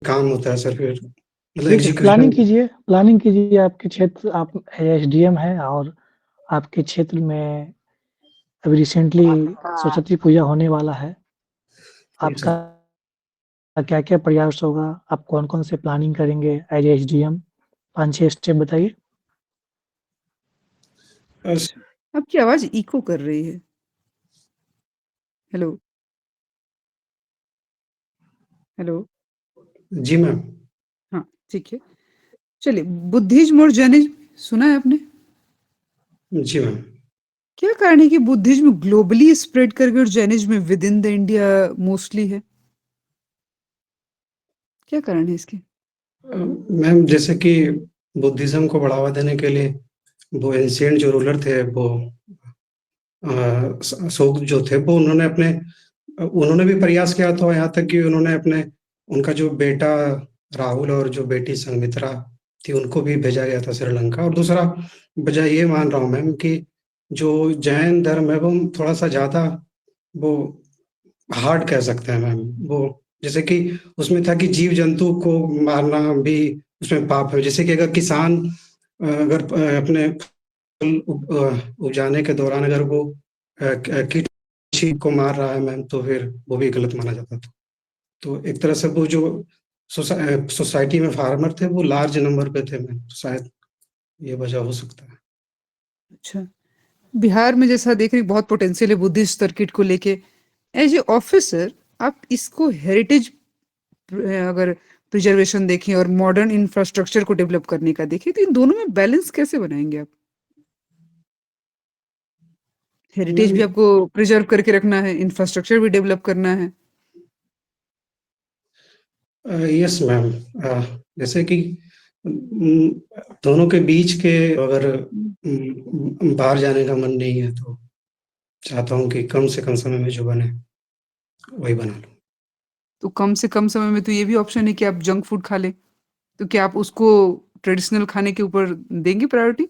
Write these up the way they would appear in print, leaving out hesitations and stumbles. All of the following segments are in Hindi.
काम होता है सर, फिर मतलब ठीक है, एग्जीक्यूशन। प्लानिंग कीजिए आपके क्षेत्र, आप एसडीएम हैं और आपके क्षेत्र में अभी रिसेंटली सरस्वती पूजा होने वाला है। जी आपका सर। क्या-क्या प्रयास होगा? आप कौन-कौन से प्लानिंग करेंगे एज़ एसडीएम? 5-6 स्टेप बताइए। अस आपकी आवाज़ इको कर रही है। हेलो? हेलो? जी मैम। हाँ, ठीक है। चलिए, बुद्धिज़्म और जैनिज़्म सुना है आपने? जी मैम। क्या कारण है कि बुद्धिज़्म ग्लोबली स्प्रेड कर गया और Jainism with in the India mostly है? क्या कारण है इसके? मैम जैसे कि बुद्धिज़्म को बढ़ावा देने के लिए वो एंशिएंट जो रूलर थे वो अ, अशोक जो थे वो उन्होंने भी प्रयास किया था, यहाँ तक कि उन्होंने अपने उनका जो बेटा राहुल और जो बेटी संघमित्रा थी उनको भी भेजा गया था श्रीलंका। और दूसरा वजह ये मान रहा हूँ मैम कि जो जैन धर्म है वो थोड़ा-सा ज़्यादा वो हार्ड कह सकते हैं मैम। वो जैसे कि उसमें था कि जीव-जंतु को मारना भी उसमें पाप है। जैसे कि अगर किसान अगर अपने उपजाने के दौरान अगर वो कीट पक्षी को मार रहा है मैम, तो फिर वो भी गलत माना जाता था। तो एक तरह से वो जो सोसाइटी में फार्मर थे वो लार्ज नंबर पे थे मैम, तो शायद ये वजह हो सकता है। अच्छा, बिहार में जैसा देख रहे हैं बहुत पोटेंशियल है बुद्धिस्ट सर्किट को लेके। एज़ ए ऑफिसर आप इसको हेरिटेज अगर प्रिजर्वेशन देखें और मॉडर्न इंफ्रास्ट्रक्चर को डेवलप करने का देखें, तो इन दोनों में बैलेंस कैसे बनाएँगे आप? हेरिटेज मैम भी आपको प्रिज़र्व करके रखना है, इंफ्रास्ट्रक्चर भी डेवलप करना है। Yes ma'am. जैसे कि दोनों के बीच के अगर बाहर जाने का मन नहीं है तो चाहता हूँ कि कम से कम समय में जो बने वही बना लूँ। तो कम से कम समय में तो ये भी ऑप्शन है कि आप जंक फूड खा लें। तो क्या आप उसको ट्रेडिशनल खाने के ऊपर देंगे priority?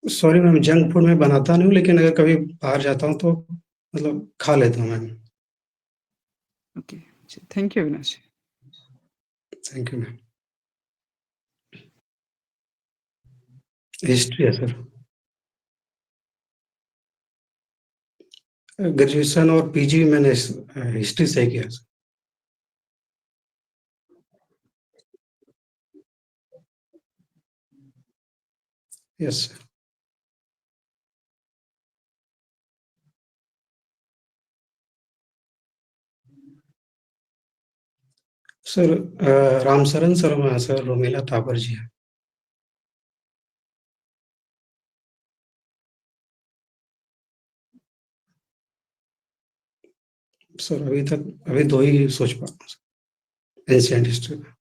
Sorry ma'am, junk food मैं बनाता नहीं हूँ, लेकिन अगर कभी बाहर जाता हूँ तो मतलब खा लेता हूँ मैम। ओके, अच्छा, thank you Avinash. Thank you ma'am. History है सर। ग्रेजुएशन और पीजी मैंने हिस्ट्री से ही किया sir. Yes sir. Sir Ramsharan Sharma है सर, रोमिला थापर जी हैं। सर अभी 2 ही सोच पा रहा हूँ सर, एंशिएंट हिस्ट्री में।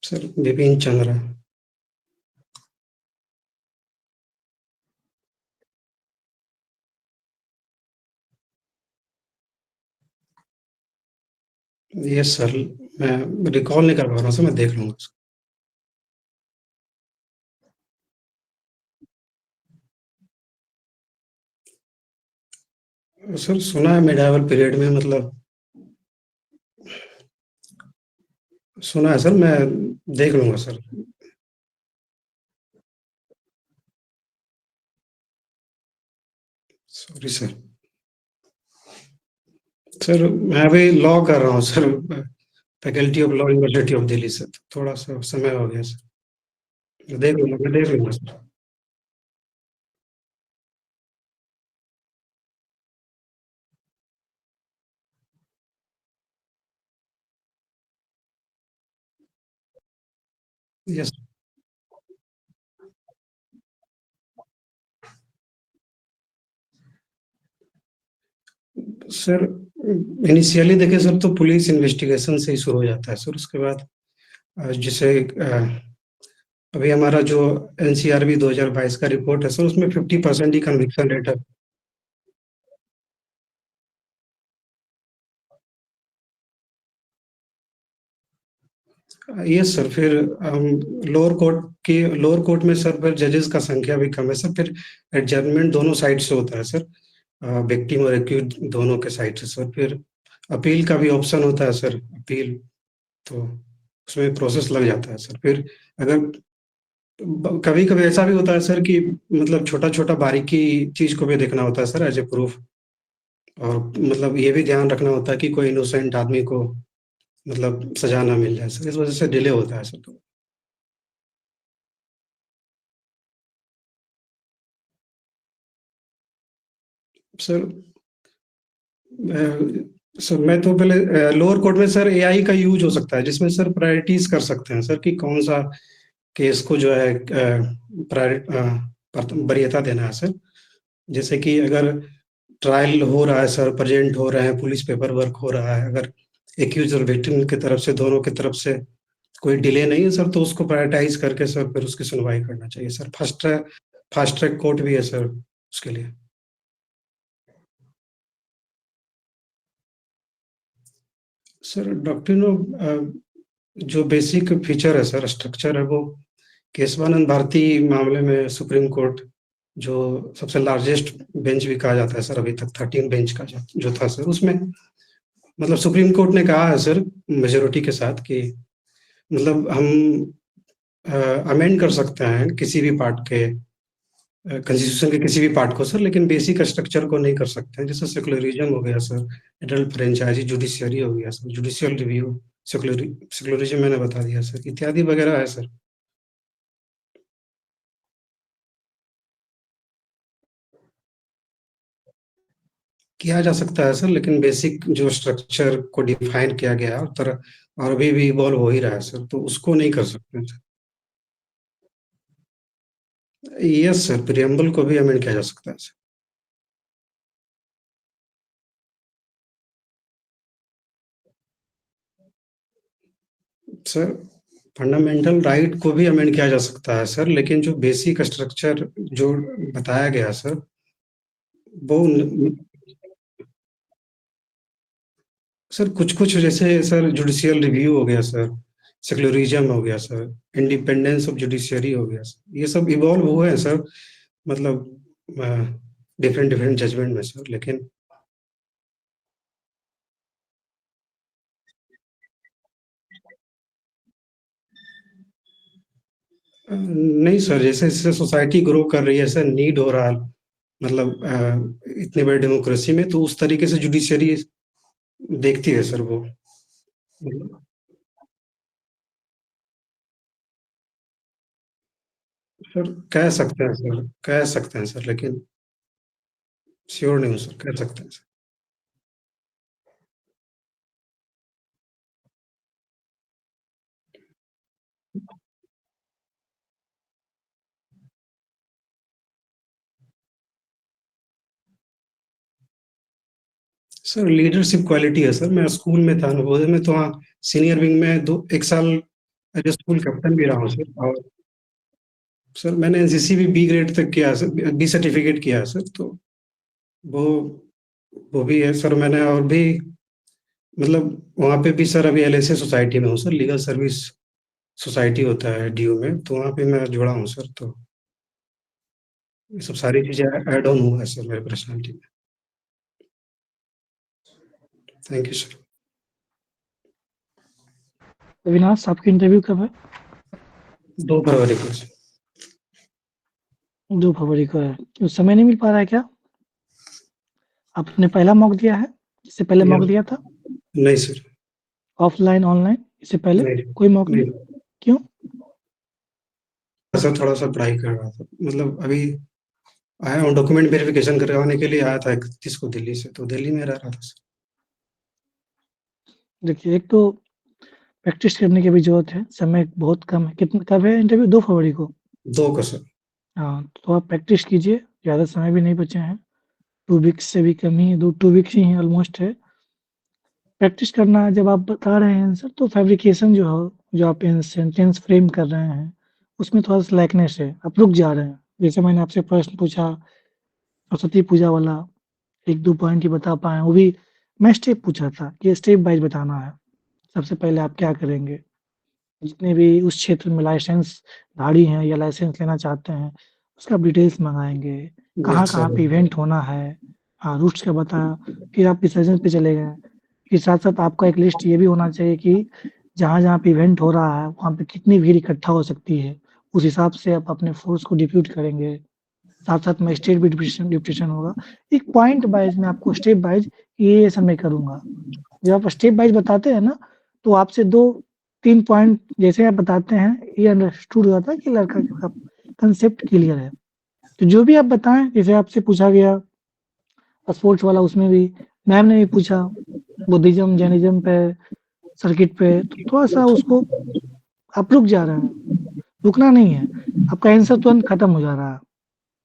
Sir Bipin Chandra. Yes sir, मैं रिकॉल नहीं कर पा रहा हूँ सर, मैं देख लूँगा। सर सुना है मिडाइवल पीरियड में मतलब सुना है सर, मैं देख लूँगा सर। Sorry sir. सर मैं अभी लॉ कर रहा हूँ sir, faculty of law university of Delhi से। थोड़ा-सा समय हो गया सर। मैं देख लूँगा सर। Yes sir. इनिशियली देखिए सर, तो पुलिस इन्वेस्टिगेशन से ही शुरू हो जाता है सर। उसके बाद जैसे अभी हमारा जो एनसीआरबी 2022 का रिपोर्ट है सर, उसमें 50% ही कन्विक्शन रेट है। यस सर, फिर लोअर कोर्ट में सर फिर जजेस का संख्या भी कम है सर, फिर एडजर्नमेंट दोनों साइड से होता है सर, विक्टिम और एक्यूज दोनों के साइड से सर, फिर अपील का भी ऑप्शन होता है सर, अपील, तो उसमें प्रोसेस लग जाता है सर। फिर अगर कभी-कभी ऐसा भी होता है सर कि मतलब छोटा-छोटा बारीकी चीज़ को भी देखना होता है सर एज़ ए प्रूफ, और मतलब ये भी ध्यान रखना होता है कि कोई इनोसेंट आदमी को मतलब सज़ा ना मिल जाए सर, इस वज़ह से डिले होता है सर। तो सर सर मैं तो पहले लोअर कोर्ट में सर एआई का यूज़ हो सकता है, जिसमें सर प्रायोरिटीज़ कर सकते हैं सर कि कौन-सा केस को जो है वरीयता देना है सर। जैसे कि अगर ट्रायल हो रहा है सर, प्रेजेंट हो रहे हैं, पुलिस पेपर वर्क हो रहा है, अगर एक्यूज और विक्टिम की तरफ से, दोनों की तरफ से कोई डिले नहीं है सर, तो उसको प्रायोरिटाइज करके सर फिर उसकी सुनवाई करना चाहिए सर। फास्ट ट्रैक कोर्ट भी है सर उसके लिए। सर डॉक्ट्रिन ऑफ जो बेसिक फीचर है सर, स्ट्रक्चर है, वो केशवानंद भारती मामले में सुप्रीम कोर्ट जो सबसे लार्जेस्ट बेंच भी कहा जाता है सर, अभी तक 13 बेंच का जो था सर, उसमें मतलब सुप्रीम कोर्ट ने कहा है सर मेजोरिटी के साथ कि मतलब हम अमेंड कर सकते हैं किसी भी पार्ट के कॉन्स्टिट्यूशन के किसी भी पार्ट को सर, लेकिन बेसिक स्ट्रक्चर को नहीं कर सकते हैं। जैसे सेकुलरिज्म हो गया सर, एडल्ट फ्रेंचाइजी, जुडिशियरी हो गया सर, जुडिशियल रिव्यू, सेकुलरिज्म मैंने बता दिया सर, इत्यादि वगैरह है सर। किया जा सकता है सर, लेकिन बेसिक जो स्ट्रक्चर को डिफाइन किया गया है और अभी भी इवॉल्व हो ही रहा है सर, तो उसको नहीं कर सकते हैं सर। यस सर, प्रियम्बल को भी अमेंड किया जा सकता है सर। सर फंडामेंटल राइट को भी अमेंड किया जा सकता है सर, लेकिन जो बेसिक स्ट्रक्चर जो बताया गया सर, वो सर कुछ-कुछ जैसे सर जुडिशियल रिव्यू हो गया सर, सेक्युलरिज्म हो गया सर, इंडिपेंडेंस ऑफ जुडिशियरी हो गया सर, ये सब इवॉल्व हुए हैं सर, मतलब डिफरेंट डिफरेंट जजमेंट में सर, लेकिन नहीं सर, जैसे जैसे सोसाइटी ग्रो कर रही है सर, नीड हो रहा है मतलब इतनी बड़ी डेमोक्रेसी में, तो उस तरीके से जुडिशियरी देखती है सर वो। सर कह सकते हैं सर, लेकिन श्योर नहीं हूँ सर, कह सकते हैं सर। सर लीडरशिप क्वालिटी है सर, मैं स्कूल में था, नवोदय में, तो वहाँ सीनियर विंग में 1 साल एज ए स्कूल कैप्टन भी रहा हूँ सर, और सर मैंने एनसीसी भी बी ग्रेड तक किया है सर, बी सर्टिफिकेट किया है सर, तो वो वो भी है सर। मैंने और भी मतलब वहाँ पे भी सर अभी एलएसए सोसाइटी में हूँ सर, लीगल सर्विस सोसाइटी होता है डीयू में, तो वहाँ पे मैं जुड़ा हूँ सर, तो ये सब सारी चीज़ें ऐड ऑन हुआ है सर मेरे पर्सनैलिटी में। Thank you sir. अविनाश, आपकी इंटरव्यू कब है? 2 फरवरी को सर। 2 फरवरी को है। क्यों समय नहीं मिल पा रहा है क्या? आपने पहला मॉक दिया है? इससे पहले मॉक दिया था? नहीं सर, ऑफलाइन, ऑनलाइन इससे पहले नहीं, कोई मॉक नहीं? नहीं क्यों? सर, थोड़ा-सा पढ़ाई कर रहा था। मतलब अभी आया हूँ डॉक्यूमेंट वेरिफिकेशन करवाने के लिए आया था 31 को दिल्ली से, तो दिल्ली में रह रहा था सर। देखिए, एक तो प्रैक्टिस करने की भी ज़रूरत है, समय बहुत कम है। कितना कब है इंटरव्यू? 2 फरवरी को? 2 को सर। हाँ, तो आप प्रैक्टिस कीजिए, ज़्यादा समय भी नहीं बचे हैं। 2 वीक्स से भी कम ही है, 2 वीक्स ही ऑलमोस्ट है। प्रैक्टिस करना जब आप बता रहे हैं आंसर, तो फैब्रिकेशन जो हो, जो आप सेंटेंस फ्रेम कर रहे हैं, उसमें थोड़ा-सा स्लैकनेस है, आप रुक जा रहे हैं। जैसे मैंने आपसे प्रश्न पूछा, सरस्वती पूजा वाला, 1-2 पॉइंट ही बता पाए, वो भी मैं स्टेप पूछा था कि स्टेप वाइज़ बताना है। सबसे पहले आप क्या करेंगे? जितने भी उस क्षेत्र में लाइसेंसधारी हैं या लाइसेंस लेना चाहते हैं, उसका आप डिटेल्स मँगाएँगे, कहाँ-कहाँ पे इवेंट होना है, रूट्स का बताया, फिर आप विसर्जन पे चले गए। फिर साथ-साथ आपका एक लिस्ट ये भी होना चाहिए कि जहाँ-जहाँ पे इवेंट हो रहा है, वहाँ पे कितनी भीड़ इकट्ठा हो सकती है, उस हिसाब से आप अपने फ़ोर्स को डिप्यूट करेंगे। साथ-साथ में स्टेट भी डिप्यूटेशन होगा। एक पॉइंट वाइज़ मैं आपको स्टेप वाइज़ ये सब मैं करूँगा। जब आप स्टेप वाइज़ बताते हैं ना, तो आपसे 2-3 पॉइंट जैसे आप बताते हैं, ये अंडरस्टूड हो जाता है कि लड़का का कांसेप्ट क्लियर है। तो जो भी आप बताएँ, जैसे आपसे पूछा गया स्पोर्ट्स वाला, उसमें भी मैम ने भी पूछा बुद्धिज़्म, जैनिज़्म पे, सर्किट पे, तो थोड़ा-सा उसको आप रुक जा रहे हैं, रुकना नहीं है, आपका आंसर तुरंत खत्म हो जा रहा है।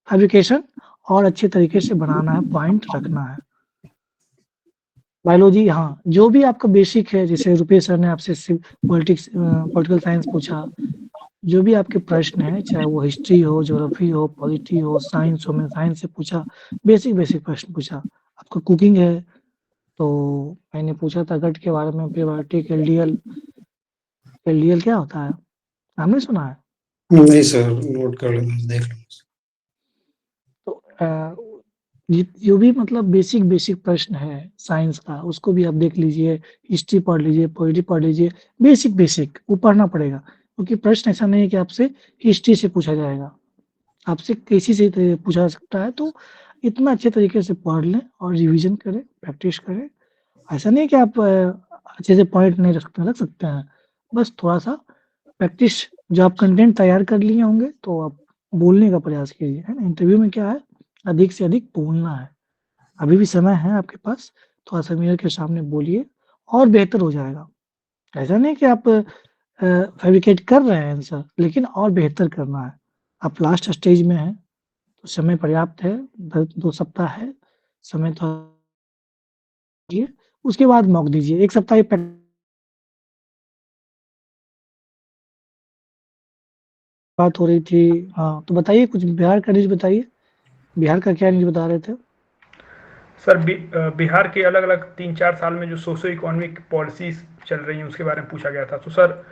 फैब्रिकेशन और अच्छे तरीके से बनाना है, पॉइंट रखना है। बायोलॉजी हाँ, जो भी आपका बेसिक है, जैसे रुपेश सर ने आपसे पॉलिटिकल साइंस पूछा, जो भी आपके प्रश्न हैं, चाहे वो हिस्ट्री हो, ज्योग्राफी हो, पॉलिटी हो, साइंस हो, मैंने साइंस से पूछा, बेसिक प्रश्न पूछा। आपका कुकिंग है, तो मैंने पूछा था गट के बारे में, प्रीबायोटिक, एलडीएल क्या होता है? आपने सुना है? नहीं सर, नोट कर लेना, देख लूँगा। तो जो भी मतलब बेसिक प्रश्न है साइंस का, उसको भी आप देख लीजिए, हिस्ट्री पढ़ लीजिए, पॉलिटी पढ़ लीजिए, बेसिक वो पढ़ना पड़ेगा, क्योंकि प्रश्न ऐसा नहीं है कि आपसे हिस्ट्री से पूछा जाएगा, आपसे किसी से पूछा जा सकता है। तो इतना अच्छे तरीके से पढ़ लें और रिवीजन करें, प्रैक्टिस करें। ऐसा नहीं है कि आप अच्छे से पॉइंट नहीं रख सकते हैं, बस थोड़ा-सा प्रैक्टिस, जो आप कंटेंट तैयार कर लिए होंगे, तो आप बोलने का प्रयास कीजिए, है ना? इंटरव्यू में क्या है, अधिक से अधिक बोलना है। अभी भी समय है आपके पास, थोड़ा-सा मिरर के सामने बोलिए और बेहतर हो जाएगा। ऐसा नहीं कि आप फैब्रिकेट कर रहे हैं आंसर, लेकिन और बेहतर करना है। आप लास्ट स्टेज में हैं, तो समय पर्याप्त है, 2 सप्ताह है, समय थोड़ा दिए, उसके बाद मॉक दीजिए। 1 सप्ताह की बात हो रही थी। हाँ, तो बताइए कुछ बिहार का न्यूज़ बताइए। बिहार का क्या न्यूज़ बता रहे थे? सर बिहार के अलग-अलग 3-4 साल में जो सोशो इकोनॉमिक पॉलिसीज़ चल रही हैं उसके बारे में पूछा गया था। तो सर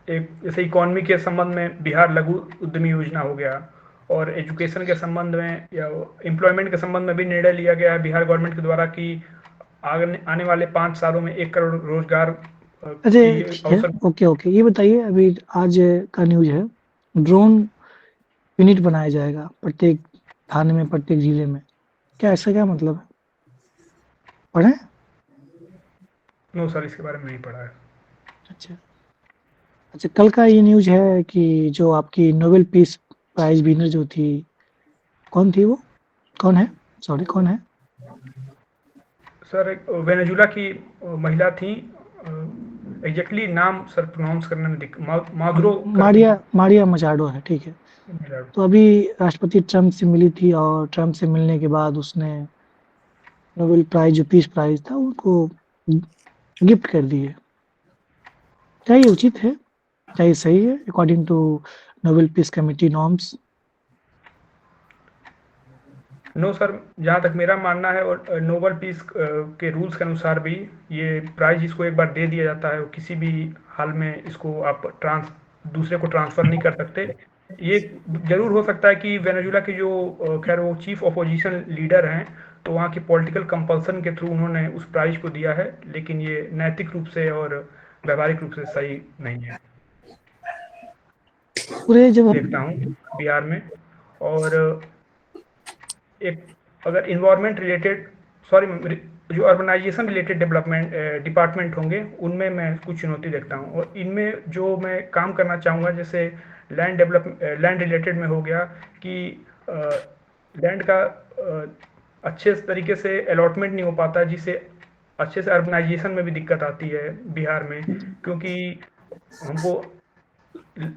एक जैसे इकोनॉमी के संबंध में बिहार लघु उद्यमी योजना हो गया, और एजुकेशन के संबंध में या एम्प्लॉयमेंट के संबंध में भी निर्णय लिया गया है बिहार गवर्नमेंट के द्वारा कि आने वाले 5 सालों में 1 करोड़ रोजगार अरे की ठीक है, अवसर। ओके। ये बताइए, अभी आज का न्यूज़ है, ड्रोन यूनिट बनाया जाएगा प्रत्येक थाने में, प्रत्येक जिले में। क्या इसका क्या मतलब है? पढ़े? नो सर, इसके बारे में नहीं पढ़ा है। अच्छा। अच्छा, कल का ये न्यूज़ है कि जो आपकी नोबेल पीस प्राइज़ विनर जो थी, कौन थी वो? कौन है? सॉरी, कौन है? सर एक वेनेजुला की महिला थी, एग्जैक्टली नाम सर प्रोनाउंस करने में माधुरो करके मारिया मचाडो है, ठीक है। महिला। तो अभी राष्ट्रपति ट्रम्प से मिली थी और ट्रम्प से मिलने के बाद उसने नोबेल प्राइज़, जो पीस प्राइज़ था, उनको गिफ्ट कर दिए। क्या ये उचित है? क्या ये सही है according to Nobel peace committee norms? No sir, जहाँ तक मेरा मानना है, और नोबल पीस के रूल्स के अनुसार भी ये प्राइज इसको एक बार दे दिया जाता है, और किसी भी हाल में इसको आप दूसरे को ट्रांसफ़र नहीं कर सकते। ये ज़रूर हो सकता है कि वेनेजुला के जो खैर वो चीफ अपोजिशन लीडर हैं, तो वहाँ की पॉलिटिकल कंपल्सन के थ्रू उन्होंने उस प्राइज को दिया है, लेकिन ये नैतिक रूप से और व्यावहारिक रूप से सही नहीं है, पूरे जब देखता हूँ बिहार में। और एक अगर इन्वायरमेंट रिलेटेड, सॉरी, जो अर्बनाइजेशन रिलेटेड डेवलपमेंट डिपार्टमेंट होंगे, उनमें मैं कुछ चुनौती देखता हूँ, और इनमें जो मैं काम करना चाहूँगा, जैसे लैंड रिलेटेड में हो गया कि लैंड का अच्छे तरीके से अलॉटमेंट नहीं हो पाता, जिससे अच्छे से अर्बनाइजेशन में भी दिक्कत आती है बिहार में, क्योंकि हमको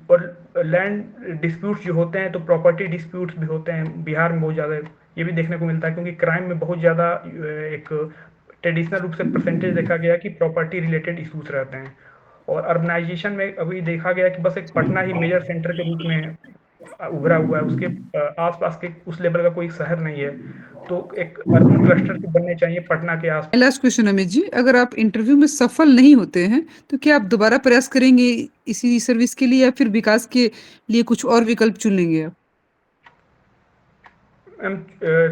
और लैंड डिस्प्यूट्स जो होते हैं, तो प्रॉपर्टी डिस्प्यूट्स भी होते हैं बिहार में बहुत ज़्यादा। ये भी देखने को मिलता है, क्योंकि क्राइम में बहुत ज़्यादा एक ट्रेडिशनल रूप से परसेंटेज देखा गया कि प्रॉपर्टी रिलेटेड इशूज़ रहते हैं। और अर्बनाइजेशन में अभी देखा गया कि बस एक पटना ही मेजर सेंटर के रूप में उभरा हुआ है, उसके आसपास के उस लेवल का कोई शहर नहीं है, तो एक अर्बन क्लस्टर के बनने चाहिए पटना के आस लास्ट क्वेश्चन अमित जी, अगर आप इंटरव्यू में सफल नहीं होते हैं तो क्या आप दोबारा प्रयास करेंगे इसी सर्विस के लिए, या फिर विकास के लिए कुछ और विकल्प चुन लेंगे आप?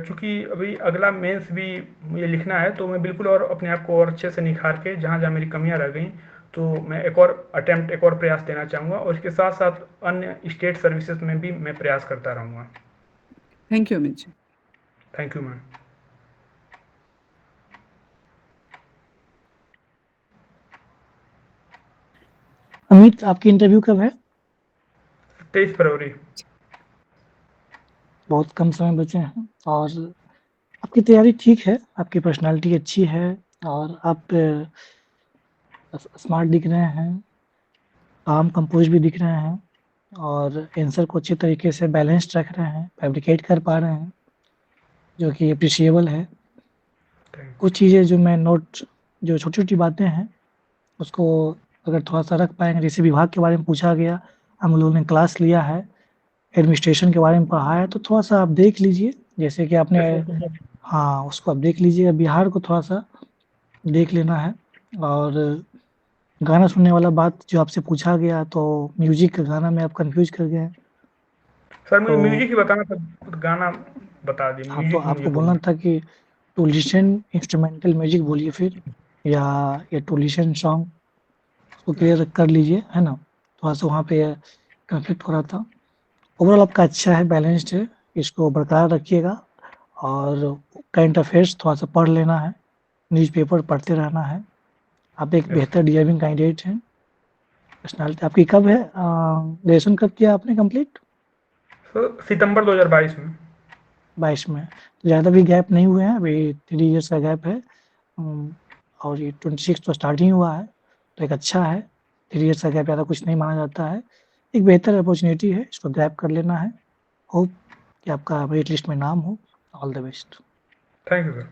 चूँकि अभी अगला मेंस भी मुझे लिखना है, तो मैं बिल्कुल और अपने आप को और अच्छे से निखार के जहाँ-जहाँ मेरी कमियाँ रह गईं, तो मैं एक और प्रयास देना चाहूँगा, और इसके साथ-साथ अन्य स्टेट सर्विसेज़ में भी मैं प्रयास करता रहूँगा। Thank you Amit ji. Thank you ma'am. Amit, आपकी इंटरव्यू कब है? 23 फरवरी। बहुत कम समय बचे हैं और आपकी तैयारी ठीक है, आपकी पर्सनैलिटी अच्छी है और आप स्मार्ट दिख रहे हैं, काम कंपोज़ भी दिख रहे हैं और आंसर को अच्छे तरीके से बैलेंस्ड रख रहे हैं, फैब्रिकेट कर पा रहे हैं, जो कि एप्रिशिएबल है। थैंक कुछ चीज़ें जो मैं नोट जो छोटी-छोटी बातें हैं, उसको अगर थोड़ा-सा रख पाएँगे, जैसे विभाग के बारे में पूछा गया, हम लोगों ने क्लास लिया है, एडमिनिस्ट्रेशन के बारे में पढ़ा है, तो थोड़ा-सा आप देख लीजिए, जैसे कि आपने हाँ, उसको आप देख लीजिएगा, बिहार को थोड़ा-सा देख लेना है और गाना सुनने वाला बात जो आपसे पूछा गया, तो म्यूज़िक का गाना में आप कन्फ्यूज़ कर गए हैं। सर, मुझे तो म्यूज़िक ही बताना था, गाना बता दिए, हाँ, तो म्यूज़िक मुझे आपको बोलना बोलना। था कि टू लिसन इंस्ट्रूमेंटल म्यूज़िक बोलिए फिर या टू लिसन सॉन्ग, उसको क्लियर कर लीजिए, है ना? थोड़ा-सा वहाँ पे कॉन्फ्लिक्ट हो रहा था। ओवरऑल आपका अच्छा है, बैलेंस्ड है, इसको बरकरार रखिएगा और करंट अफ़ेयर्स थोड़ा-सा पढ़ लेना है, न्यूज़पेपर पढ़ते रहना है। आप एक यस बेहतर डिज़र्विंग कैंडिडेट हैं। पर्सनैलिटी आपकी कब है ग्रेजुएशन कब किया आपने कंप्लीट? सर, सितंबर 2022 में। 22 में। ज़्यादा भी गैप नहीं हुए हैं, अभी 3 इयर्स का गैप है। और ये 26 तो स्टार्ट ही हुआ है, तो एक अच्छा है। 3 इयर्स का गैप ज़्यादा कुछ नहीं माना जाता है। एक बेहतर अपॉर्च्युनिटी है, इसको ग्रैब कर लेना है। होप कि आपका मेरिट लिस्ट में नाम हो। All the best. Thank you sir.